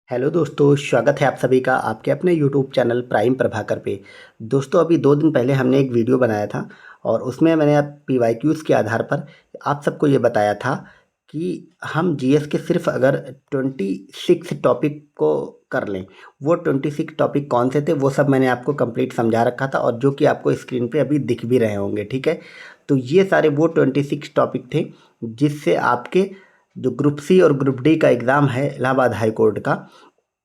Hello दोस्तों, स्वागत है आप सभी का आपके अपने यूट्यूब चैनल प्राइम प्रभाकर पे। दोस्तों, अभी 2 दिन पहले हमने एक वीडियो बनाया था और उसमें मैंने आप पीवाईक्यूज़ के आधार पर आप सबको ये बताया था कि हम जीएस के सिर्फ अगर 26 टॉपिक को कर लें, वो 26 टॉपिक कौन से थे वो सब मैंने आपको कंप्लीट समझा रखा था और जो कि आपको स्क्रीन पे अभी दिख भी रहे होंगे। ठीक है, तो ये सारे वो 26 टॉपिक थे जिससे आपके जो ग्रुप सी और ग्रुप डी का एग्ज़ाम है इलाहाबाद हाई कोर्ट का,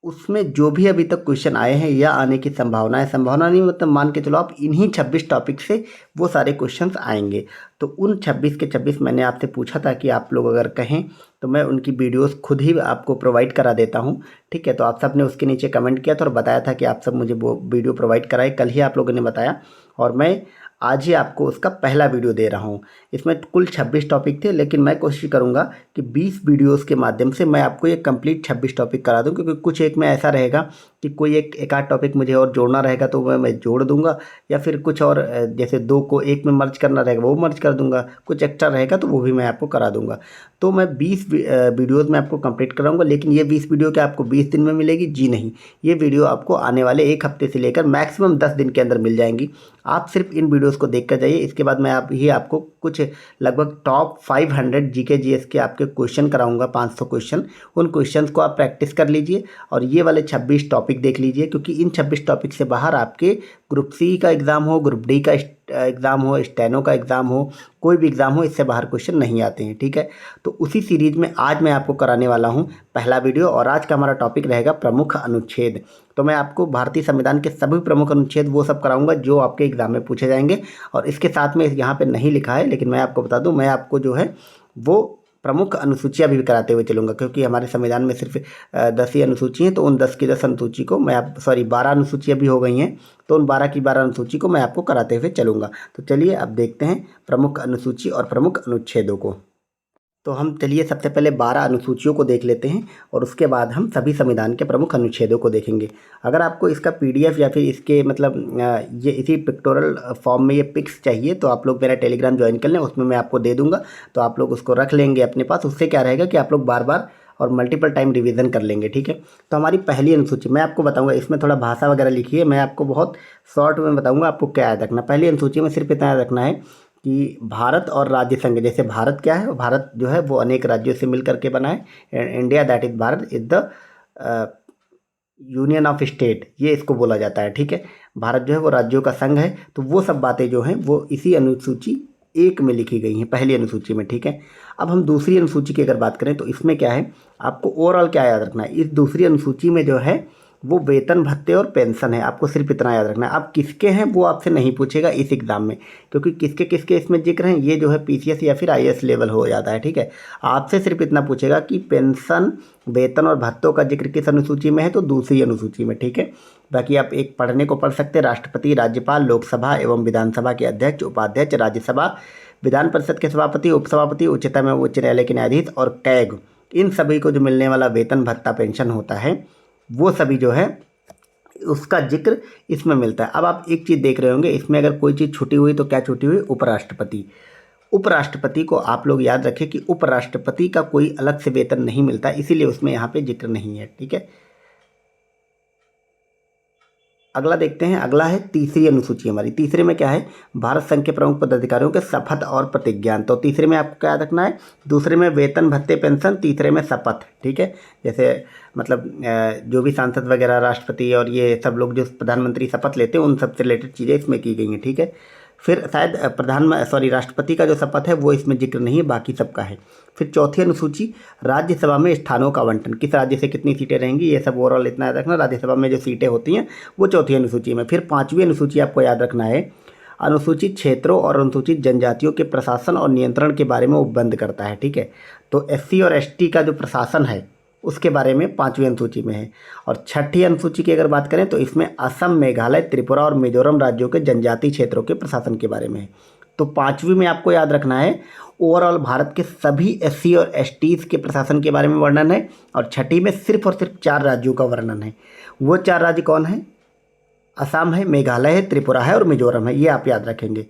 उसमें जो भी अभी तक क्वेश्चन आए हैं या आने की संभावना है, संभावना नहीं मतलब मान के चलो आप इन्हीं 26 टॉपिक से वो सारे क्वेश्चंस आएंगे। तो उन 26 के 26 मैंने आपसे पूछा था कि आप लोग अगर कहें तो मैं उनकी वीडियोस खुद ही आपको प्रोवाइड करा देता हूं। ठीक है, तो आप सब ने उसके नीचे कमेंट किया था और बताया था कि आप सब मुझे वो वीडियो प्रोवाइड कराए, कल ही आप लोगों ने बताया और मैं आज ही आपको उसका पहला वीडियो दे रहा हूँ। इसमें कुल 26 टॉपिक थे, लेकिन मैं कोशिश करूँगा कि 20 वीडियोस के माध्यम से मैं आपको ये कंप्लीट 26 टॉपिक करा दूँ, क्योंकि कुछ एक में ऐसा रहेगा कि कोई एक आध टॉपिक मुझे और जोड़ना रहेगा तो वह मैं जोड़ दूँगा, या फिर कुछ और जैसे 2 को एक में मर्ज करना रहेगा वो मर्ज कर दूँगा, कुछ एक्स्ट्रा रहेगा तो वो भी मैं आपको करा दूँगा। तो मैं 20 वीडियोज़ में आपको कंप्लीट कराऊँगा, लेकिन ये 20 वीडियो क्या आपको 20 दिन में मिलेगी? जी नहीं, ये वीडियो आपको आने वाले 1 हफ्ते से लेकर मैक्सिमम 10 दिन के अंदर मिल जाएंगी। आप सिर्फ इन वीडियोस को देख कर जाइए। इसके बाद मैं आपको कुछ लगभग टॉप 500 जीके जीएस के आपके क्वेश्चन कराऊंगा, 500 क्वेश्चन। उन क्वेश्चंस को आप प्रैक्टिस कर लीजिए और ये वाले 26 टॉपिक देख लीजिए, क्योंकि इन 26 टॉपिक से बाहर आपके ग्रुप सी का एग्ज़ाम हो, ग्रुप डी का एग्ज़ाम हो, स्टेनो का एग्ज़ाम हो, कोई भी एग्ज़ाम हो, इससे बाहर क्वेश्चन नहीं आते हैं। ठीक है, तो उसी सीरीज में आज मैं आपको कराने वाला हूँ पहला वीडियो और आज का हमारा टॉपिक रहेगा प्रमुख अनुच्छेद। तो मैं आपको भारतीय संविधान के सभी प्रमुख अनुच्छेद वो सब कराऊंगा जो आपके एग्जाम में पूछे जाएंगे। और इसके साथ में यहाँ पे नहीं लिखा है, लेकिन मैं आपको बता दूं, मैं आपको जो है वो प्रमुख अनुसूचियाँ भी कराते हुए चलूँगा, क्योंकि हमारे संविधान में सिर्फ 10 ही अनुसूची हैं। तो उन 10 की 10 अनुसूची को मैं 12 अनुसूचियाँ भी हो गई हैं, तो उन 12 की 12 अनुसूची को मैं आपको कराते हुए चलूँगा। तो चलिए अब देखते हैं प्रमुख अनुसूची और प्रमुख अनुच्छेदों को। तो हम चलिए सबसे पहले 12 अनुसूचियों को देख लेते हैं और उसके बाद हम सभी संविधान के प्रमुख अनुच्छेदों को देखेंगे। अगर आपको इसका पीडीएफ या फिर इसके मतलब ये इसी पिक्टोरल फॉर्म में ये पिक्स चाहिए तो आप लोग मेरा टेलीग्राम ज्वाइन कर लें, उसमें मैं आपको दे दूंगा। तो आप लोग उसको रख लेंगे अपने पास। उससे क्या रहेगा कि आप लोग बार बार और मल्टीपल टाइम रिवीजन कर लेंगे। ठीक है, तो हमारी पहली अनुसूची मैं आपको बताऊंगा, इसमें थोड़ा भाषा वगैरह लिखी है, मैं आपको बहुत शॉर्ट में बताऊंगा आपको क्या याद रखना। पहली अनुसूची में सिर्फ इतना याद रखना है कि भारत और राज्य संघ, जैसे भारत क्या है, भारत जो है वो अनेक राज्यों से मिल करके बना है। India that is Bharat is the union of state, ये इसको बोला जाता है। ठीक है, भारत जो है वो राज्यों का संघ है। तो वो सब बातें जो हैं वो इसी अनुसूची 1 में लिखी गई हैं, पहली अनुसूची में। ठीक है, अब हम दूसरी अनुसूची की अगर बात करें तो इसमें क्या है, आपको ओवरऑल क्या याद रखना है। इस दूसरी अनुसूची में जो है वो वेतन भत्ते और पेंशन है, आपको सिर्फ इतना याद रखना है। अब किसके हैं वो आपसे नहीं पूछेगा इस एग्ज़ाम में, क्योंकि किसके किसके इसमें जिक्र हैं ये जो है पीसीएस या फिर आईएएस लेवल हो जाता है। ठीक है, आपसे सिर्फ इतना पूछेगा कि पेंशन, वेतन और भत्तों का जिक्र किस अनुसूची में है, तो दूसरी अनुसूची में। ठीक है, बाकी आप एक पढ़ने को पढ़ सकते हैं, राष्ट्रपति, राज्यपाल, लोकसभा एवं विधानसभा के अध्यक्ष, उपाध्यक्ष, राज्यसभा, विधान परिषद के सभापति, उपसभापति, उच्चतम एवं उच्च न्यायालय के न्यायाधीश और कैग, इन सभी को जो मिलने वाला वेतन भत्ता पेंशन होता है वो सभी जो है उसका जिक्र इसमें मिलता है। अब आप एक चीज़ देख रहे होंगे, इसमें अगर कोई चीज़ छुटी हुई तो क्या छुटी हुई? उपराष्ट्रपति। उपराष्ट्रपति को आप लोग याद रखें कि उपराष्ट्रपति का कोई अलग से वेतन नहीं मिलता, इसीलिए उसमें यहाँ पे जिक्र नहीं है। ठीक है, अगला देखते हैं। अगला है तीसरी अनुसूची हमारी। तीसरे में क्या है? भारत संघ के प्रमुख पदाधिकारियों के शपथ और प्रतिज्ञान। तो तीसरे में आपको क्या याद रखना है? दूसरे में वेतन भत्ते पेंशन, तीसरे में शपथ। ठीक है, जैसे मतलब जो भी सांसद वगैरह, राष्ट्रपति और ये सब लोग जो प्रधानमंत्री शपथ लेते हैं उन सबसे रिलेटेड चीज़ें इसमें की गई हैं। ठीक है, फिर शायद राष्ट्रपति का जो शपथ है वो इसमें जिक्र नहीं है, बाकी सबका है। फिर चौथी अनुसूची, राज्यसभा में स्थानों का आवंटन, किस राज्य से कितनी सीटें रहेंगी, ये सब ओवरऑल इतना याद रखना। राज्यसभा में जो सीटें होती हैं वो चौथी अनुसूची में। फिर पाँचवीं अनुसूची आपको याद रखना है, अनुसूचित क्षेत्रों और अनुसूचित जनजातियों के प्रशासन और नियंत्रण के बारे में उपबंध करता है। ठीक है, तो एससी और एसटी का जो प्रशासन है उसके बारे में पाँचवीं अनुसूची में है। और छठी अनुसूची की अगर बात करें तो इसमें असम, मेघालय, त्रिपुरा और मिजोरम राज्यों के जनजातीय क्षेत्रों के प्रशासन के बारे में है। तो पाँचवीं में आपको याद रखना है ओवरऑल भारत के सभी एससी और एसटीज़ के प्रशासन के बारे में वर्णन है। और छठी में सिर्फ और सिर्फ 4 राज्यों का वर्णन है। वो 4 राज्य कौन है? असम है, मेघालय है, त्रिपुरा है और मिजोरम है, ये आप याद रखेंगे।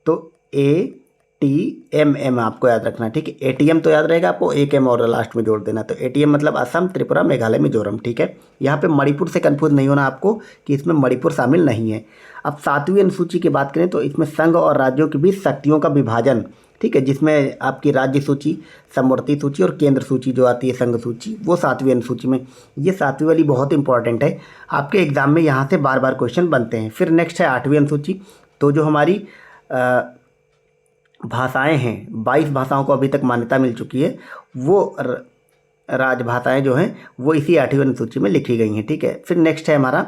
तो ए, ATMM आपको याद रखना, ठीक है। ATM तो याद रहेगा आपको, एक एम और लास्ट में जोड़ देना। तो ATM मतलब असम, त्रिपुरा, मेघालय, मिजोरम, ठीक है। यहाँ पे मणिपुर से कंफ्यूज नहीं होना आपको कि इसमें मणिपुर शामिल नहीं है। अब 7वीं अनुसूची की बात करें तो इसमें संघ और राज्यों के बीच शक्तियों का विभाजन, ठीक है, जिसमें आपकी राज्य सूची, समवर्ती सूची और केंद्र सूची जो आती है संघ सूची, वो 7वीं अनुसूची में। ये 7वीं वाली बहुत इंपॉर्टेंट है, आपके एग्जाम में यहाँ से बार बार क्वेश्चन बनते हैं। फिर नेक्स्ट है 8वीं अनुसूची। तो जो हमारी भाषाएं हैं, 22 भाषाओं को अभी तक मान्यता मिल चुकी है, वो राजभाषाएं जो हैं वो इसी 8वीं अनुसूची में लिखी गई हैं, ठीक है। फिर नेक्स्ट है हमारा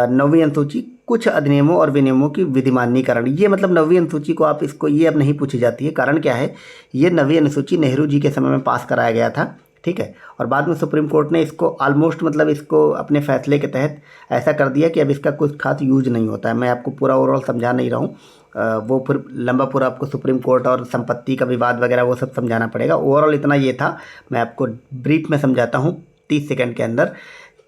9वीं अनुसूची, कुछ अधिनियमों और विनियमों की विधिमान्यीकरण। ये मतलब 9वीं अनुसूची को आप इसको ये अब नहीं पूछी जाती है, कारण क्या है, ये 9वीं अनुसूची नेहरू जी के समय में पास कराया गया था, ठीक है। और बाद में सुप्रीम कोर्ट ने इसको ऑलमोस्ट मतलब इसको अपने फैसले के तहत ऐसा कर दिया कि अब इसका कुछ खास यूज नहीं होता है। मैं आपको पूरा ओवरऑल समझा नहीं रहा हूँ, वो फिर लंबा पूरा आपको सुप्रीम कोर्ट और संपत्ति का विवाद वगैरह वो सब समझाना पड़ेगा। ओवरऑल इतना ये था, मैं आपको ब्रीफ में समझाता हूँ 30 सेकंड के अंदर।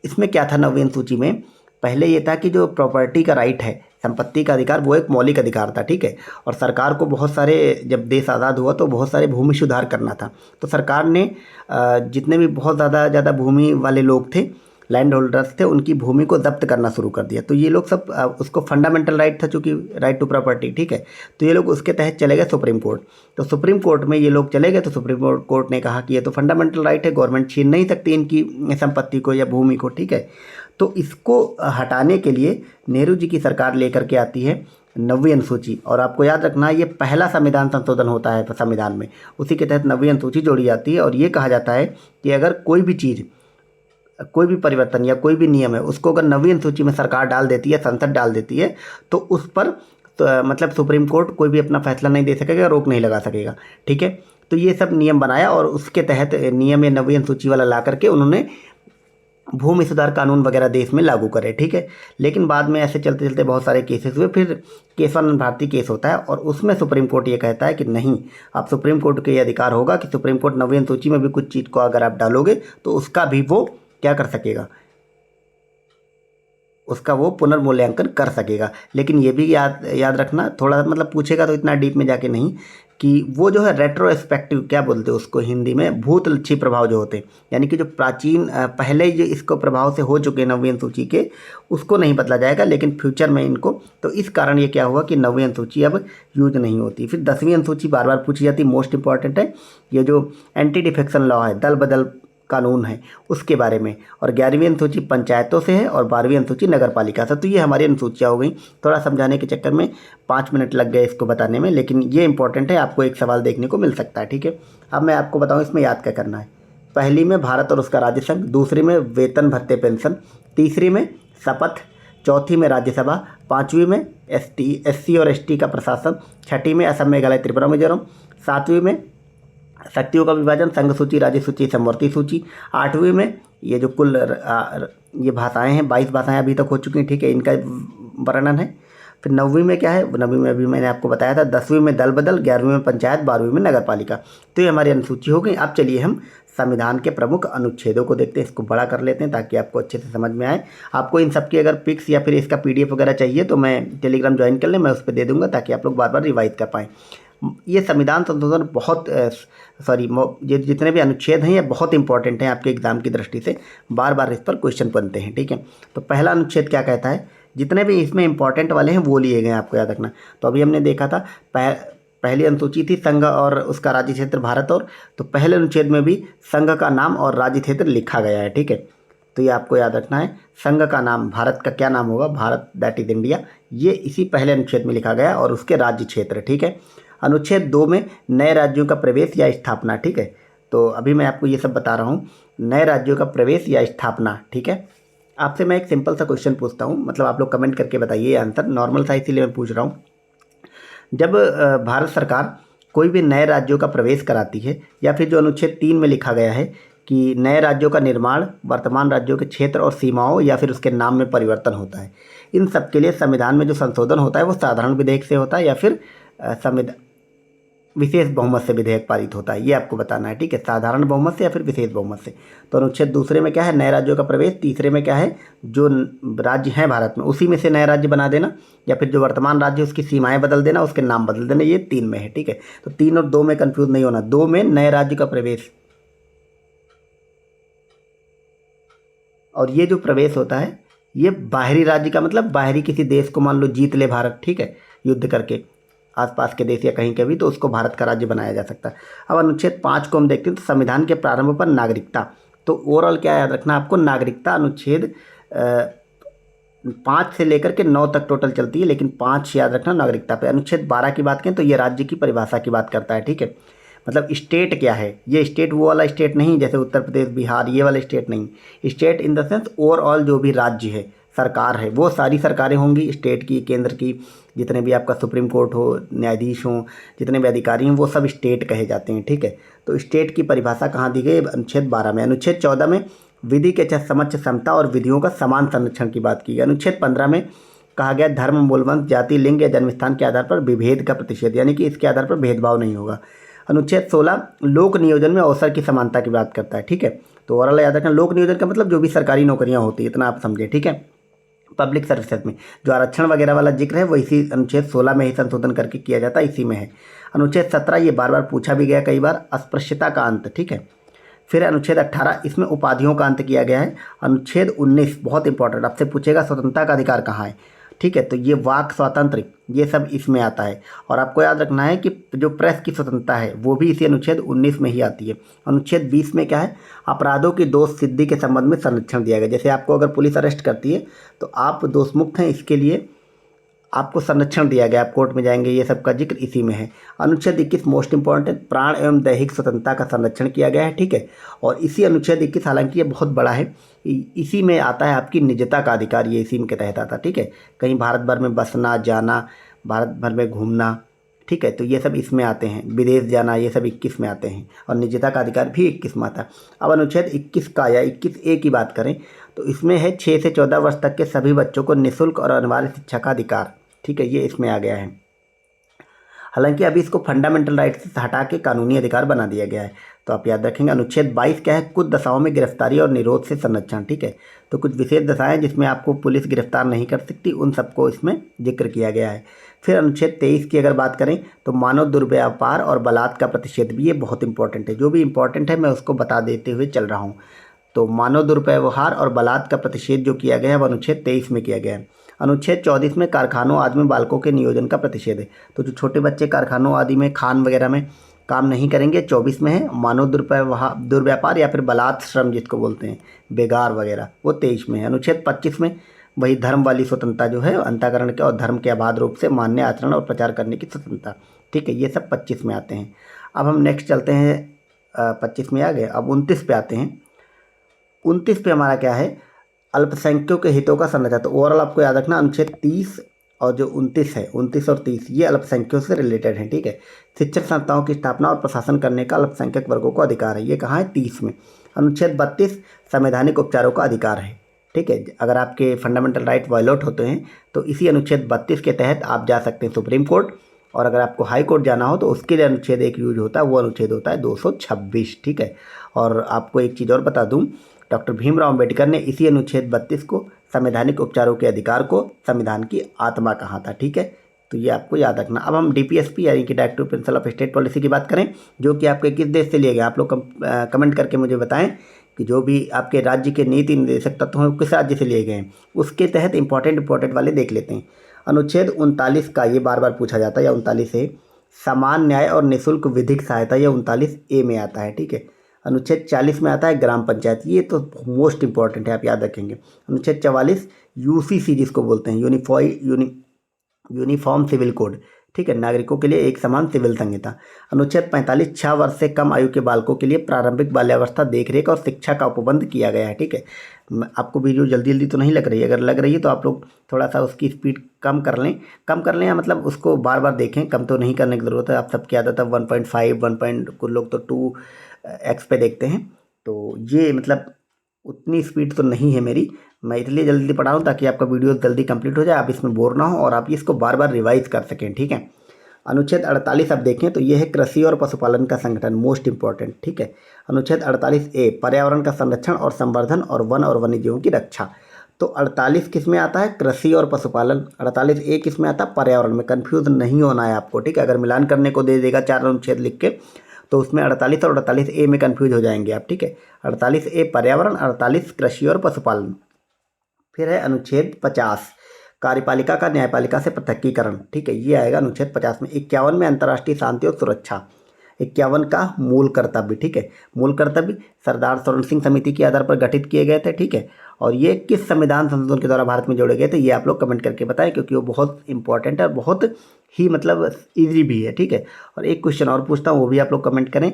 इसमें क्या था 9वीं अनुसूची में, पहले ये था कि जो प्रॉपर्टी का राइट है, संपत्ति का अधिकार, वो एक मौलिक अधिकार था, ठीक है। और सरकार को बहुत सारे, जब देश आज़ाद हुआ तो बहुत सारे भूमि सुधार करना था, तो सरकार ने जितने भी बहुत ज़्यादा भूमि वाले लोग थे, लैंड होल्डर्स थे, उनकी भूमि को जब्त करना शुरू कर दिया। तो ये लोग सब उसको फंडामेंटल राइट था, चूँकि राइट टू प्रॉपर्टी, ठीक है। तो ये लोग उसके तहत चले गए सुप्रीम कोर्ट। तो सुप्रीम कोर्ट में ये लोग चले गए, तो सुप्रीम कोर्ट ने कहा कि ये तो फंडामेंटल राइट है, गवर्नमेंट छीन नहीं सकती इनकी संपत्ति को या भूमि को, ठीक है। तो इसको हटाने के लिए नेहरू जी की सरकार लेकर के आती है 9वीं अनुसूची। और आपको याद रखना, ये पहला संविधान संशोधन होता है संविधान में, उसी के तहत 9वीं अनुसूची जोड़ी जाती है। और ये कहा जाता है कि अगर कोई भी चीज़, कोई भी परिवर्तन या कोई भी नियम है, उसको अगर 9वीं अनुसूची में सरकार डाल देती है, संसद डाल देती है, तो उस पर तो मतलब सुप्रीम कोर्ट कोई भी अपना फैसला नहीं दे सकेगा, रोक नहीं लगा सकेगा, ठीक है। तो ये सब नियम बनाया और उसके तहत नियम ये 9वीं अनुसूची वाला ला करके उन्होंने भूमि सुधार कानून वगैरह देश में लागू करे, ठीक है। लेकिन बाद में ऐसे चलते चलते बहुत सारे केसेस हुए, फिर केशवानंद भारती केस होता है और उसमें सुप्रीम कोर्ट ये कहता है कि नहीं, आप सुप्रीम कोर्ट के ये अधिकार होगा कि सुप्रीम कोर्ट 9वीं अनुसूची में भी कुछ चीज़ को अगर आप डालोगे तो उसका भी वो क्या कर सकेगा, उसका वो पुनर्मूल्यांकन कर सकेगा। लेकिन ये भी याद रखना, थोड़ा मतलब पूछेगा तो इतना डीप में जाके नहीं, कि वो जो है रेट्रोस्पेक्टिव, क्या बोलते हैं उसको हिंदी में, भूतलक्षी प्रभाव जो होते हैं, यानी कि जो प्राचीन पहले जो इसको प्रभाव से हो चुके 9वीं अनुसूची के, उसको नहीं बदला जाएगा, लेकिन फ्यूचर में इनको। तो इस कारण ये क्या हुआ कि 9वीं अनुसूची अब यूज नहीं होती। फिर 10वीं अनुसूची बार बार पूछी जाती, मोस्ट इंपॉर्टेंट है, ये जो एंटी डिफेक्शन लॉ है, दल बदल कानून है, उसके बारे में। और 11वीं अनुसूची पंचायतों से है और 12वीं अनुसूची नगर पालिका से। तो ये हमारी अनुसूचियाँ हो गई। थोड़ा समझाने के चक्कर में 5 मिनट लग गए इसको बताने में, लेकिन ये इंपॉर्टेंट है, आपको एक सवाल देखने को मिल सकता है, ठीक है। अब मैं आपको बताऊँ इसमें याद क्या करना है। पहली में भारत और उसका राज्य संघ, दूसरी में वेतन भत्ते पेंशन, तीसरी में शपथ, चौथी में राज्यसभा, 5वीं में SC और ST का प्रशासन, 6ठी में असम, मेघालय, त्रिपुरा, मिजोरम, 7वीं में शक्तियों का विभाजन, संघ सूची, राज्य सूची, समवर्ती सूची, 8वीं में ये जो कुल ये भाषाएं हैं, 22 भाषाएं अभी तक हो चुकी हैं, ठीक है, इनका वर्णन है। फिर 9वीं में क्या है, 9वीं में अभी मैंने आपको बताया था, 10वीं में दल बदल, 11वीं में पंचायत, 12वीं में नगर पालिका। तो ये हमारी अनुसूची हो गई। अब चलिए हम संविधान के प्रमुख अनुच्छेदों को देखते हैं, इसको बड़ा कर लेते हैं ताकि आपको अच्छे से समझ में आए। आपको इन सब की अगर पिक्स या फिर इसका PDF वगैरह चाहिए तो मैं टेलीग्राम ज्वाइन कर लें, मैं उस पर दे दूँगा ताकि आप लोग बार बार रिवाइज कर पाएँ। ये संविधान संशोधन बहुत ये जितने भी अनुच्छेद हैं ये बहुत इंपॉर्टेंट हैं आपके एग्जाम की दृष्टि से, बार बार इस पर क्वेश्चन बनते हैं, ठीक है। तो पहला अनुच्छेद क्या कहता है, जितने भी इसमें इंपॉर्टेंट वाले हैं वो लिए गए हैं, आपको याद रखना। तो अभी हमने देखा था पहली अनुसूची थी संघ और उसका राज्य क्षेत्र भारत, और तो पहले अनुच्छेद में भी संघ का नाम और राज्य क्षेत्र लिखा गया है, ठीक है। तो ये आपको याद रखना है, संघ का नाम, भारत का क्या नाम होगा, भारत दैट इज इंडिया, ये इसी पहले अनुच्छेद में लिखा गया और उसके राज्य क्षेत्र, ठीक है। अनुच्छेद 2 में नए राज्यों का प्रवेश या स्थापना, ठीक है। तो अभी मैं आपको ये सब बता रहा हूँ, नए राज्यों का प्रवेश या स्थापना, ठीक है। आपसे मैं एक सिंपल सा क्वेश्चन पूछता हूँ, मतलब आप लोग कमेंट करके बताइए आंसर, नॉर्मल सा इसीलिए मैं पूछ रहा हूँ। जब भारत सरकार कोई भी नए राज्यों का प्रवेश कराती है, या फिर जो अनुच्छेद 3 में लिखा गया है कि नए राज्यों का निर्माण वर्तमान राज्यों के क्षेत्र और सीमाओं या फिर उसके नाम में परिवर्तन होता है, इन सब के लिए संविधान में जो संशोधन होता है वो साधारण विधेयक से होता है या फिर संविधान विशेष बहुमत से विधेयक पारित होता है, ये आपको बताना है, ठीक है, साधारण बहुमत से या फिर विशेष बहुमत से। तो अनुच्छेद दूसरे में क्या है, नए राज्यों का प्रवेश। तीसरे में क्या है, जो राज्य हैं भारत में उसी में से नए राज्य बना देना, या फिर जो वर्तमान राज्य उसकी सीमाएं बदल देना, उसके नाम बदल देना, ये 3 में है, ठीक है। तो 3 और 2 में कंफ्यूज नहीं होना, 2 में नए राज्य का प्रवेश। और ये जो प्रवेश होता है ये बाहरी राज्य का, मतलब बाहरी किसी देश को मान लो जीत ले भारत, ठीक है, युद्ध करके आसपास के देश या कहीं के भी, तो उसको भारत का राज्य बनाया जा सकता है। अब अनुच्छेद 5 को हम देखते हैं, तो संविधान के प्रारंभ पर नागरिकता। तो ओवरऑल क्या याद रखना आपको, नागरिकता अनुच्छेद 5 से लेकर के 9 तक टोटल चलती है, लेकिन 5 याद रखना नागरिकता पे। अनुच्छेद 12 की बात करें तो ये राज्य की परिभाषा की बात करता है, ठीक है, मतलब स्टेट क्या है, ये स्टेट वो वाला स्टेट नहीं जैसे उत्तर प्रदेश बिहार ये वाला स्टेट नहीं। State in the sense overall जो भी राज्य है, सरकार है, वो सारी सरकारें होंगी स्टेट की, केंद्र की, जितने भी आपका सुप्रीम कोर्ट हो, न्यायाधीश हों, जितने भी अधिकारी हैं वो सब स्टेट कहे जाते हैं, ठीक है। तो स्टेट की परिभाषा कहाँ दी गई, अनुच्छेद 12 में। अनुच्छेद 14 में विधि के समक्ष समता और विधियों का समान संरक्षण की बात की गई। अनुच्छेद 15 में कहा गया धर्म, मूलवंश, जाति, लिंग या जन्मस्थान के आधार पर विभेद का प्रतिषेध, यानी कि इसके आधार पर भेदभाव नहीं होगा। अनुच्छेद 16 लोक नियोजन में अवसर की समानता की बात करता है, ठीक है। तो ओवरऑल याद रखना, लोक नियोजन का मतलब जो भी सरकारी नौकरियां होती है, इतना आप समझे, ठीक है। पब्लिक सर्विसेज में जो आरक्षण वगैरह वाला जिक्र है वो इसी अनुच्छेद 16 में ही संशोधन करके किया जाता है, इसी में है। अनुच्छेद 17 ये बार बार पूछा भी गया कई बार, अस्पृश्यता का अंत, ठीक है। फिर अनुच्छेद 18 इसमें उपाधियों का अंत किया गया है। अनुच्छेद 19 बहुत इंपॉर्टेंट, आपसे पूछेगा स्वतंत्रता का अधिकार कहाँ है, ठीक है, तो ये वाक स्वातंत्र्य ये सब इसमें आता है। और आपको याद रखना है कि जो प्रेस की स्वतंत्रता है वो भी इसी अनुच्छेद 19 में ही आती है। अनुच्छेद 20 में क्या है, अपराधों की दोष सिद्धि के संबंध में संरक्षण दिया गया। जैसे आपको अगर पुलिस अरेस्ट करती है तो आप दोषमुक्त हैं, इसके लिए आपको संरक्षण दिया गया, आप कोर्ट में जाएंगे, ये सब का जिक्र इसी में है। अनुच्छेद 21 मोस्ट इंपॉर्टेंट, प्राण एवं दैहिक स्वतंत्रता का संरक्षण किया गया है, ठीक है। और इसी अनुच्छेद 21 हालांकि ये बहुत बड़ा है, इसी में आता है आपकी निजता का अधिकार, ये इसी के तहत आता, ठीक है। कहीं भारत भर में बसना जाना, भारत भर में घूमना, ठीक है, तो ये सब इसमें आते हैं, विदेश जाना, ये सब 21 में आते हैं। और निजता का अधिकार भी 21 में आता है। अब अनुच्छेद 21 का या 21A की बात करें तो इसमें है 6 से 14 वर्ष तक के सभी बच्चों को निःशुल्क और अनिवार्य शिक्षा का अधिकार, ठीक है, ये इसमें आ गया है। हालांकि अभी इसको फंडामेंटल राइट से हटा के कानूनी अधिकार बना दिया गया है। तो आप याद रखेंगे। अनुच्छेद 22 क्या है, कुछ दशाओं में गिरफ्तारी और निरोध से संरक्षण, ठीक है। तो कुछ विशेष दशाएं जिसमें आपको पुलिस गिरफ्तार नहीं कर सकती, उन सबको इसमें जिक्र किया गया है। फिर अनुच्छेद 23 की अगर बात करें तो मानव दुर्व्यापार और बलात्कार का प्रतिषेध भी, ये बहुत इंपॉर्टेंट है, जो भी इंपॉर्टेंट है मैं उसको बता देते हुए चल रहा हूँ। तो मानव दुर्व्यवहार और बलात्कार का प्रतिषेध जो किया गया है वो अनुच्छेद 23 में किया गया है। अनुच्छेद 24 में कारखानों आदि में बालकों के नियोजन का प्रतिषेध है। तो जो छोटे बच्चे कारखानों आदि में, खान वगैरह में काम नहीं करेंगे, 24 में है। मानव दुर्व्यापार या फिर बलात् श्रम जिसको बोलते हैं, बेगार वगैरह, वो 23 में है। अनुच्छेद 25 में वही धर्म वाली स्वतंत्रता जो है, अंतःकरण के और धर्म के अबाध रूप से मान्य आचरण और प्रचार करने की स्वतंत्रता, ठीक है, ये सब 25 में आते हैं। अब हम नेक्स्ट चलते हैं, 25 में आ गए, अब 29 पे आते हैं। 29 पे हमारा क्या है, अल्पसंख्यकों के हितों का संरक्षण। तो ओवरऑल आपको याद रखना अनुच्छेद 30 और जो 29 है, 29 और 30 ये अल्पसंख्यकों से रिलेटेड है, ठीक है। शिक्षण संस्थाओं की स्थापना और प्रशासन करने का अल्पसंख्यक वर्गों को अधिकार है, ये कहाँ है, 30 में। अनुच्छेद 32 संवैधानिक उपचारों का अधिकार है, ठीक है। अगर आपके फंडामेंटल राइट वायलेट होते हैं तो इसी अनुच्छेद 32 के तहत आप जा सकते हैं सुप्रीम कोर्ट, और अगर आपको हाई कोर्ट जाना हो तो उसके लिए अनुच्छेद एक यूज होता है, वो अनुच्छेद होता है 226, ठीक है। और आपको एक चीज़ और बता दूं, डॉक्टर भीमराव अंबेडकर ने इसी अनुच्छेद 32 को, संवैधानिक उपचारों के अधिकार को, संविधान की आत्मा कहा था, ठीक है। तो ये आपको याद रखना। अब हम DPSP यानी कि directive principle of state policy की बात करें, जो कि आपके किस देश से लिए गए, आप लोग कमेंट करके मुझे बताएं कि जो भी आपके राज्य के नीति निर्देशक तत्व हैं किस राज्य से लिए गए हैं, उसके तहत इंपॉर्टेंट वाले देख लेते हैं। अनुच्छेद 39 का, ये बार बार पूछा जाता है, या 39 है, समान न्याय और निःशुल्क विधिक सहायता, यह 39A में आता है, ठीक है। अनुच्छेद 40 में आता है ग्राम पंचायत, ये तो मोस्ट इंपॉर्टेंट है, आप याद रखेंगे। अनुच्छेद 44 UCC जिसको बोलते हैं, यूनिफॉर्म सिविल कोड, ठीक है, नागरिकों के लिए एक समान सिविल संहिता। अनुच्छेद 45 6 वर्ष से कम आयु के बालकों के लिए प्रारंभिक बाल्यावस्था देखरेख और शिक्षा का उपबंध किया गया है, ठीक है। आपको वीडियो जल्दी तो नहीं लग रही है, अगर लग रही है तो आप लोग थोड़ा सा उसकी स्पीड कम कर लें, या मतलब उसको बार बार देखें, कम तो नहीं करने की ज़रूरत है। आप सबकी आदत है 1.5 1. कुछ लोग तो 2x पे देखते हैं, तो ये मतलब उतनी स्पीड तो नहीं है मेरी, मैं इसलिए जल्दी पढ़ा हूँ ताकि आपका वीडियो जल्दी कंप्लीट हो जाए, आप इसमें बोर ना हो और आप इसको बार बार रिवाइज कर सकें, ठीक है। अनुच्छेद 48 अब देखें तो ये है कृषि और पशुपालन का संगठन, मोस्ट इंपॉर्टेंट, ठीक है। अनुच्छेद 48A पर्यावरण का संरक्षण और संवर्धन और वन और वन्यजीवों की रक्षा। तो 48 किस में आता है? कृषि और पशुपालन। 48A किस में आता है? पर्यावरण में। कंफ्यूज नहीं होना है आपको, ठीक है। अगर मिलान करने को दे देगा 4 अनुच्छेद लिख के तो उसमें 48 और 48A में कंफ्यूज हो जाएंगे आप, ठीक है। 48A पर्यावरण, 48 कृषि और पशुपालन। फिर है अनुच्छेद 50 कार्यपालिका का न्यायपालिका से पृथकीकरण, ठीक है। ये आएगा अनुच्छेद 50 में। 51 में अंतर्राष्ट्रीय शांति और सुरक्षा। 51 का मूल कर्तव्य, ठीक है। मूल कर्तव्य सरदार स्वर्ण सिंह समिति के आधार पर गठित किए गए थे, ठीक है। और ये किस संविधान संशोधन के द्वारा भारत में जोड़े गए थे, ये आप लोग कमेंट करके बताएं, क्योंकि वो बहुत इंपॉर्टेंट है और बहुत ही मतलब ईजी भी है, ठीक है। और एक क्वेश्चन और पूछता हूँ, वो भी आप लोग कमेंट करें।